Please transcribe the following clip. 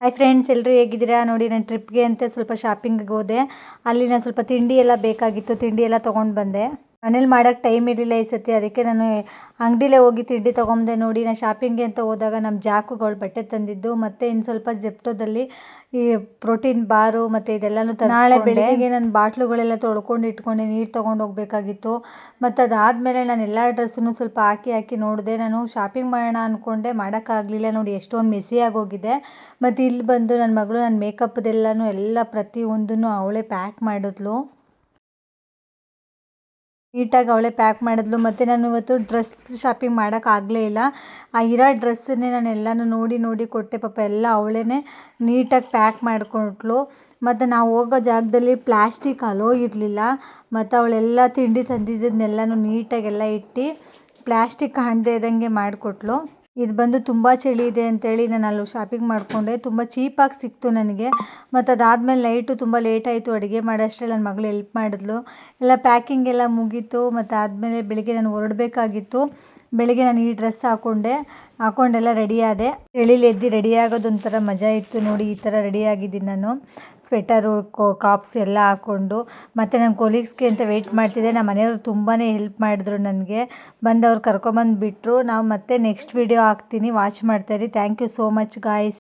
Hi friends, ಎಲ್ಲರೂ ಹೇಗಿದ್ದೀರಾ? ನೋಡಿ, ನಾನು ಟ್ರಿಪ್ಗೆ ಅಂತ ಸ್ವಲ್ಪ ಶಾಪಿಂಗಿಗೆ ಹೋದೆ. ಅಲ್ಲಿ ನಾನು ಸ್ವಲ್ಪ ತಿಂಡಿ ಎಲ್ಲ ಬೇಕಾಗಿತ್ತು, ತಿಂಡಿ ಎಲ್ಲ ತೊಗೊಂಡು ಬಂದೆ. ಮನೇಲಿ ಮಾಡೋಕ್ಕೆ ಟೈಮ್ ಇರಲಿಲ್ಲ ಈ ಸತಿ, ಅದಕ್ಕೆ ನಾನು ಅಂಗಡಿಲೇ ಹೋಗಿ ತಿಂಡಿ ತೊಗೊಂಡೆ. ನೋಡಿ, ನಾನು ಶಾಪಿಂಗ್ಗೆ ಅಂತ ಹೋದಾಗ ನಮ್ಮ ಜಾಕುಗಳು ಬಟ್ಟೆ ತಂದಿದ್ದು, ಮತ್ತು ಇನ್ನು ಸ್ವಲ್ಪ ಜೆಪ್ಟೋದಲ್ಲಿ ಈ ಪ್ರೋಟೀನ್ ಬಾರು ಮತ್ತು ಇದೆಲ್ಲನೂ ನಾಳೆ ಬೆಳಿಗ್ಗೆ ನಾನು ಬಾಟ್ಲುಗಳೆಲ್ಲ ತೊಳ್ಕೊಂಡು ಇಟ್ಕೊಂಡೆ, ನೀರು ತೊಗೊಂಡು ಹೋಗಬೇಕಾಗಿತ್ತು. ಮತ್ತು ಅದಾದಮೇಲೆ ನಾನು ಎಲ್ಲ ಡ್ರೆಸ್ಸನ್ನು ಸ್ವಲ್ಪ ಹಾಕಿ ನೋಡಿದೆ. ನಾನು ಶಾಪಿಂಗ್ ಮಾಡೋಣ ಅಂದ್ಕೊಂಡೆ, ಮಾಡೋಕ್ಕಾಗಲಿಲ್ಲ. ನೋಡಿ, ಎಷ್ಟೊಂದು ಮೆಸ್ಸಿ ಆಗೋಗಿದೆ. ಮತ್ತು ಇಲ್ಲಿ ಬಂದು ನನ್ನ ಮಗಳು ನನ್ನ ಮೇಕಪ್ದೆಲ್ಲನೂ ಎಲ್ಲ ಪ್ರತಿಯೊಂದನ್ನು ಅವಳೇ ಪ್ಯಾಕ್ ಮಾಡಿದ್ಲು, ನೀಟಾಗಿ ಅವಳೇ ಪ್ಯಾಕ್ ಮಾಡಿದ್ಲು. ಮತ್ತು ನಾನು ಇವತ್ತು ಡ್ರೆಸ್ ಶಾಪಿಂಗ್ ಮಾಡೋಕ್ಕಾಗಲೇ ಇಲ್ಲ. ಆ ಇರೋ ಡ್ರೆಸ್ಸನ್ನೇ ನಾನು ಎಲ್ಲನೂ ನೋಡಿ ಕೊಟ್ಟೆ. ಪಾಪ ಎಲ್ಲ ಅವಳೇ ನೀಟಾಗಿ ಪ್ಯಾಕ್ ಮಾಡಿಕೊಟ್ಲು. ಮತ್ತು ನಾವು ಹೋಗೋ ಜಾಗದಲ್ಲಿ ಪ್ಲ್ಯಾಸ್ಟಿಕ್ ಅಲೋ ಇರಲಿಲ್ಲ. ಮತ್ತು ಅವಳೆಲ್ಲ ತಿಂಡಿ ತಂದಿದ್ದನ್ನೆಲ್ಲನೂ ನೀಟಾಗೆಲ್ಲ ಇಟ್ಟು ಪ್ಲ್ಯಾಸ್ಟಿಕ್ ಕಾಣದೇ ಇದ್ದಂಗೆ ಮಾಡಿಕೊಟ್ಲು. ಇದು ಬಂದು ತುಂಬ ಚಳಿ ಇದೆ ಅಂತೇಳಿ ನಾನು ಅಲ್ಲಿ ಶಾಪಿಂಗ್ ಮಾಡಿಕೊಂಡೆ. ತುಂಬ ಚೀಪಾಗಿ ಸಿಕ್ತು ನನಗೆ. ಮತ್ತು ಅದಾದಮೇಲೆ ನೈಟು ತುಂಬ ಲೇಟ್ ಆಯಿತು. ಅಡುಗೆ ಮಾಡೋಷ್ಟರಲ್ಲಿ ನನ್ನ ಮಗಳು ಹೆಲ್ಪ್ ಮಾಡಿದ್ಲು. ಎಲ್ಲ ಪ್ಯಾಕಿಂಗ್ ಎಲ್ಲ ಮುಗೀತು. ಮತ್ತು ಆದಮೇಲೆ ಬೆಳಿಗ್ಗೆ ನಾನು ಹೊರಡಬೇಕಾಗಿತ್ತು. ಬೆಳಿಗ್ಗೆ ನಾನು ಈ ಡ್ರೆಸ್ ಹಾಕ್ಕೊಂಡೆಲ್ಲ ರೆಡಿ ಆದೆ. ಚಳಿಲಿ ಎದ್ದು ರೆಡಿ ಆಗೋದೊಂಥರ ಮಜಾ ಇತ್ತು. ನೋಡಿ, ಈ ಥರ ರೆಡಿ ಆಗಿದ್ದೀನಿ ನಾನು, ಸ್ವೆಟರು ಕಾಪ್ಸ್ ಎಲ್ಲ ಹಾಕ್ಕೊಂಡು. ಮತ್ತು ನನ್ನ ಕೊಲೀಗ್ಸ್ಗೆ ಅಂತ ವೆಯ್ಟ್ ಮಾಡ್ತಿದ್ದೆ. ನಮ್ಮ ಮನೆಯವರು ತುಂಬಾ ಹೆಲ್ಪ್ ಮಾಡಿದ್ರು ನನಗೆ. ಬಂದು ಅವ್ರು ಕರ್ಕೊಂಬಂದು ಬಿಟ್ಟರು. ನಾವು ಮತ್ತೆ ನೆಕ್ಸ್ಟ್ ವೀಡಿಯೋ ಹಾಕ್ತೀನಿ, ವಾಚ್ ಮಾಡ್ತಾಯಿರಿ. Thank you so much guys.